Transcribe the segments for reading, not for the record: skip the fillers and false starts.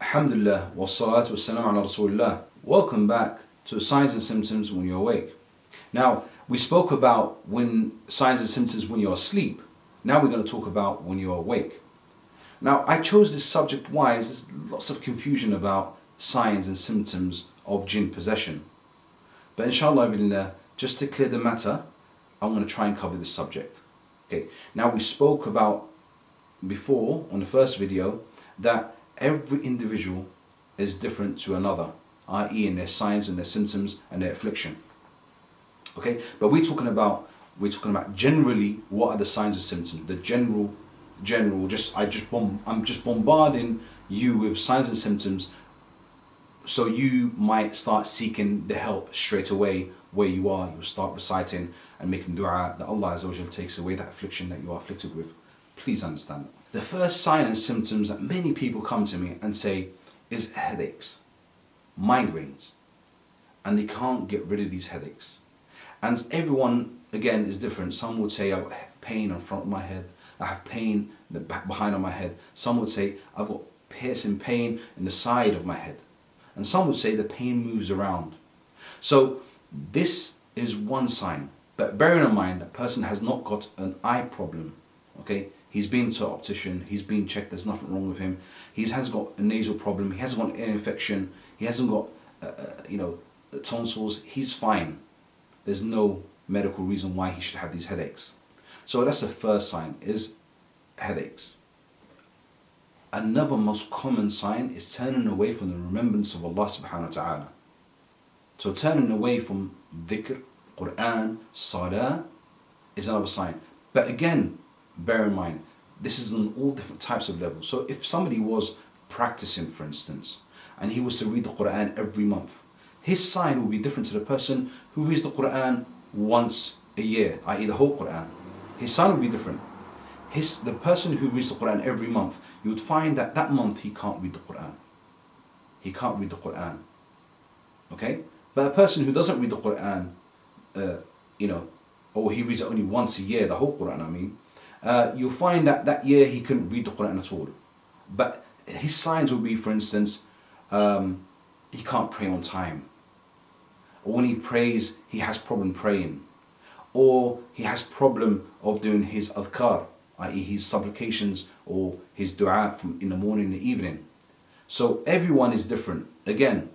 Alhamdulillah, wassalatu wassalam ala Rasulullah. Welcome back to signs and symptoms when you're awake. Now, we spoke about signs and symptoms when you're asleep. Now we're going to talk about when you're awake. Now, I chose this subject why there's lots of confusion about signs and symptoms of jinn possession. But inshallah, just to clear the matter, I'm going to try and cover this subject. Okay. Now, we spoke about before on the first video that every individual is different to another, i.e. in their signs and their symptoms and their affliction. Okay, but we're talking about generally what are the signs and symptoms. The general. I'm just bombarding you with signs and symptoms, so you might start seeking the help straight away where you are. You'll start reciting and making dua that Allah Azza wa Jal takes away that affliction that you are afflicted with. Please understand that. The first sign and symptoms that many people come to me and say is headaches, migraines, and they can't get rid of these headaches. And everyone, again, is different. Some would say, I've got pain in front of my head, I have pain in the back behind of my head. Some would say, I've got piercing pain in the side of my head. And some would say the pain moves around. So this is one sign. But bearing in mind that person has not got an eye problem, okay? He's been to an optician, he's been checked, there's nothing wrong with him. He hasn't got a nasal problem, he hasn't got an ear infection, he hasn't got, tonsils, he's fine. There's no medical reason why he should have these headaches. So that's the first sign, is headaches. Another most common sign is turning away from the remembrance of Allah subhanahu wa ta'ala. So turning away from dhikr, Quran, salah is another sign. But again, bear in mind, this is on all different types of levels. So if somebody was practicing, for instance, and he was to read the Quran every month, his sign will be different to the person who reads the Quran once a year, i.e. the whole Quran. His sign will be different. The person who reads the Quran every month, you would find that that month he can't read the Quran. He can't read the Quran. Okay? But a person who doesn't read the Quran, or he reads it only once a year, the whole Quran, you'll find that that year he couldn't read the Quran at all. But his signs will be, for instance, he can't pray on time. Or when he prays, he has problem praying. Or he has problem of doing his adhkar, i.e. his supplications or his dua in the morning and the evening. So everyone is different. Again,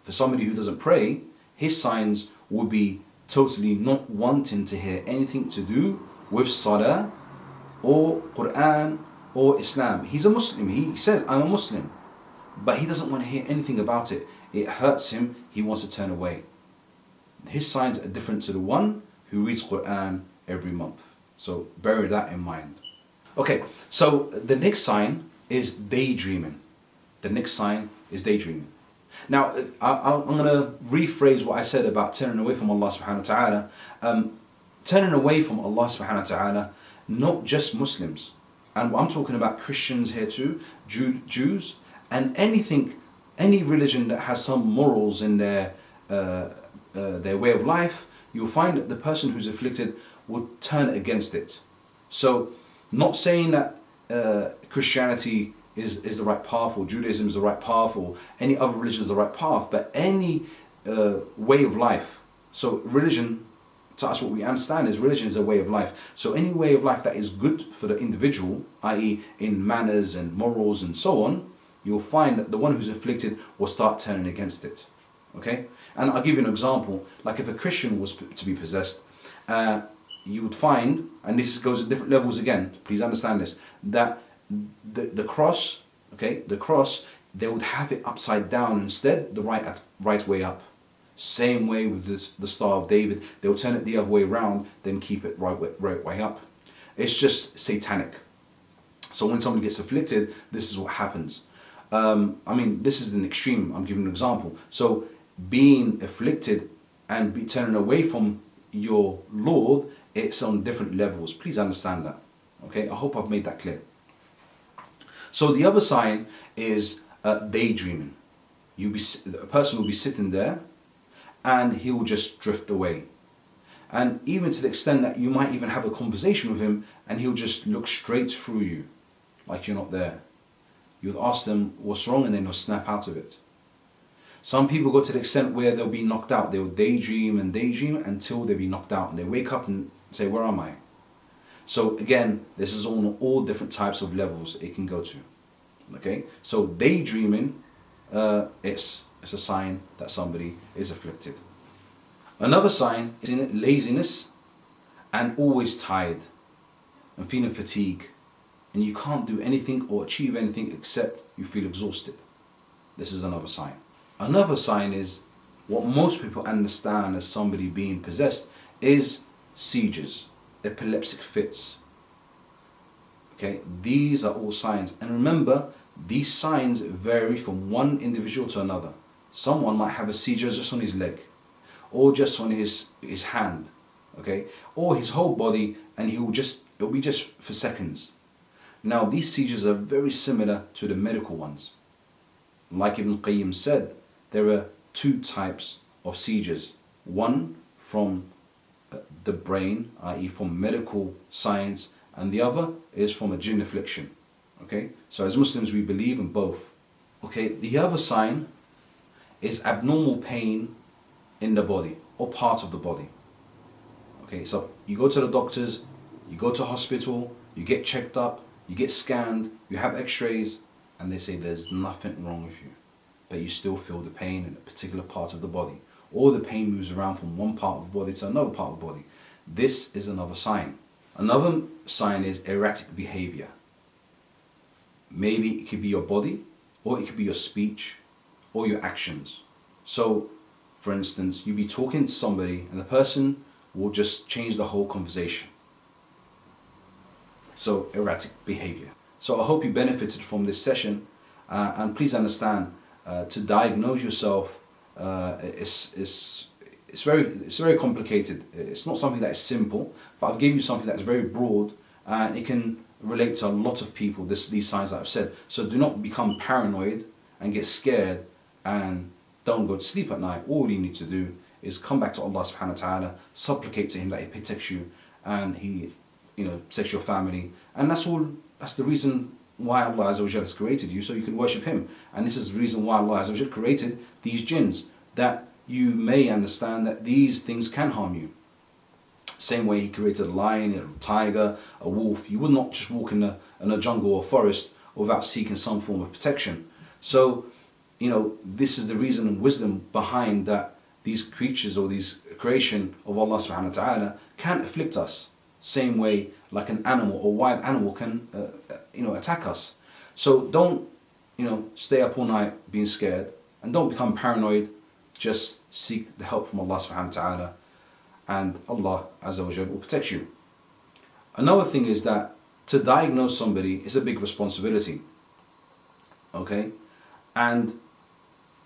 for somebody who doesn't pray, his signs will be totally not wanting to hear anything to do with salah or Quran or Islam. He's a Muslim. He says, I'm a Muslim. But he doesn't want to hear anything about it. It hurts him. He wants to turn away. His signs are different to the one who reads Quran every month. So bear that in mind. Okay, so the next sign is daydreaming. The next sign is daydreaming. Now, I'm going to rephrase what I said about turning away from Allah subhanahu wa ta'ala. Turning away from Allah subhanahu wa ta'ala, not just Muslims. And I'm talking about Christians here too, Jews, and any religion that has some morals in their way of life, you'll find that the person who's afflicted will turn against it. So, not saying that Christianity is the right path, or Judaism is the right path, or any other religion is the right path, but any way of life. So religion, to us what we understand is religion is a way of life. So any way of life that is good for the individual, i.e. in manners and morals and so on, you'll find that the one who's afflicted will start turning against it. Okay? And I'll give you an example. Like if a Christian was to be possessed, you would find, and this goes at different levels again, please understand this, that the cross, okay, the cross, they would have it upside down instead, the right way up. Same way with the Star of David, they will turn it the other way around, then keep it right way up. It's just satanic. So when somebody gets afflicted, this is what happens. This is an extreme, I'm giving an example. So being afflicted and turning away from your Lord, it's on different levels. Please understand that. Okay, I hope I've made that clear. So the other sign is daydreaming. A person will be sitting there and he will just drift away. And even to the extent that you might even have a conversation with him and he'll just look straight through you like you're not there. you would ask them what's wrong and then they'll snap out of it. Some people go to the extent where they'll be knocked out. They'll daydream and daydream until they be knocked out, and they wake up and say, where am I? So again, this is on all different types of levels it can go to. Okay, so daydreaming, it's a sign that somebody is afflicted. Another sign is in laziness and always tired and feeling fatigue, and you can't do anything or achieve anything except you feel exhausted. This is another sign. Another sign is what most people understand as somebody being possessed is seizures, epileptic fits. Okay, these are all signs, and remember, these signs vary from one individual to another. Someone might have a seizure just on his leg, or just on his hand, okay, or his whole body, and it'll be just for seconds. Now, these seizures are very similar to the medical ones. Like Ibn Qayyim said, there are two types of seizures. One from the brain, i.e. from medical science, and the other is from a jinn affliction. Okay, so as Muslims we believe in both. Okay, the other sign is abnormal pain in the body or part of the body. Okay, so you go to the doctors, you go to hospital, you get checked up, you get scanned, you have x-rays, and they say there's nothing wrong with you, but you still feel the pain in a particular part of the body, or the pain moves around from one part of the body to another part of the body. This is another sign. Another sign is erratic behavior. Maybe it could be your body, or it could be your speech, or your actions. So, for instance, you'll be talking to somebody and the person will just change the whole conversation. So, erratic behavior. So I hope you benefited from this session, and please understand, to diagnose yourself, it's very complicated. It's not something that is simple, but I've given you something that is very broad, and it can relate to a lot of people, these signs that I've said. So do not become paranoid and get scared and don't go to sleep at night. All you need to do is come back to Allah subhanahu wa ta'ala, supplicate to Him that He protects you and He protects your family. And that's all. That's the reason why Allah Azza wa Jalla has created you, so you can worship Him. And this is the reason why Allah Azza wa Jalla created these jinns, that you may understand that these things can harm you. Same way He created a lion, a tiger, a wolf. You would not just walk in a jungle or forest without seeking some form of protection. So, this is the reason and wisdom behind that these creatures or these creation of Allah subhanahu wa ta'ala can afflict us. Same way like an animal or wild animal can attack us. So don't stay up all night being scared, and don't become paranoid. Just seek the help from Allah subhanahu wa ta'ala, and Allah Azza wa Jalla will protect you. Another thing is that to diagnose somebody is a big responsibility. Okay, and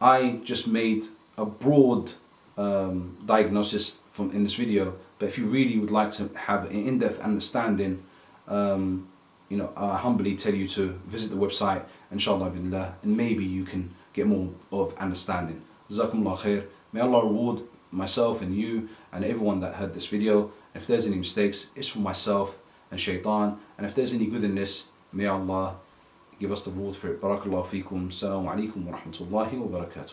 I just made a broad diagnosis in this video, but if you really would like to have an in-depth understanding, I humbly tell you to visit the website, inshallah billah, and maybe you can get more of understanding. Jazakumullah khair. May Allah reward myself and you and everyone that heard this video. If there's any mistakes, it's for myself and shaitan, and if there's any good in this, may Allah give us the reward for it. Barakallahu feekum. Assalamu alaikum wa rahmatullahi wa barakatuh.